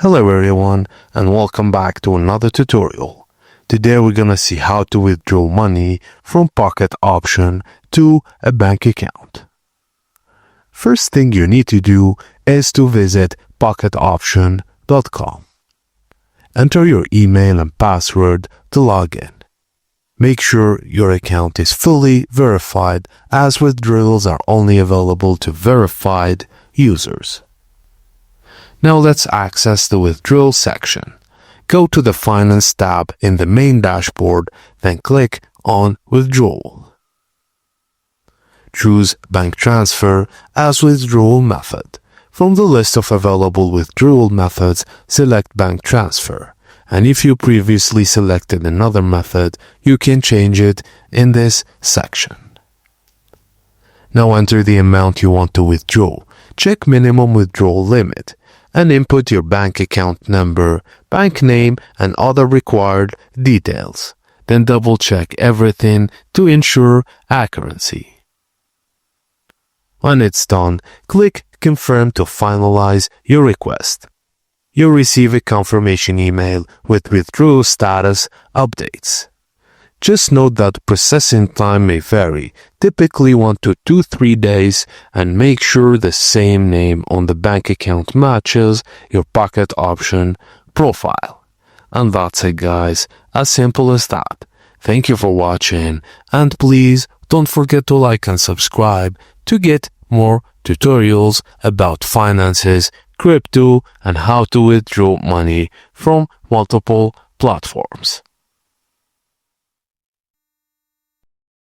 Hello everyone and welcome back to another tutorial. Today we're gonna see how to withdraw money from Pocket Option to a bank account. First thing you need to do is to visit pocketoption.com. Enter your email and password to log in. Make sure your account is fully verified as withdrawals are only available to verified users. Now let's access the withdrawal section. Go to the Finance tab in the main dashboard, then click on Withdrawal. Choose Bank Transfer as withdrawal method. From the list of available withdrawal methods, select Bank Transfer. And if you previously selected another method, you can change it in this section. Now enter the amount you want to withdraw. Check minimum withdrawal limit and input your bank account number, bank name, and other required details. Then double-check everything to ensure accuracy. When it's done, click Confirm to finalize your request. You'll receive a confirmation email with withdrawal status updates. Just note that processing time may vary, typically 1 to 3 days, and make sure the same name on the bank account matches your Pocket Option profile. And that's it guys, as simple as that. Thank you for watching, and please don't forget to like and subscribe to get more tutorials about finances, crypto, and how to withdraw money from multiple platforms.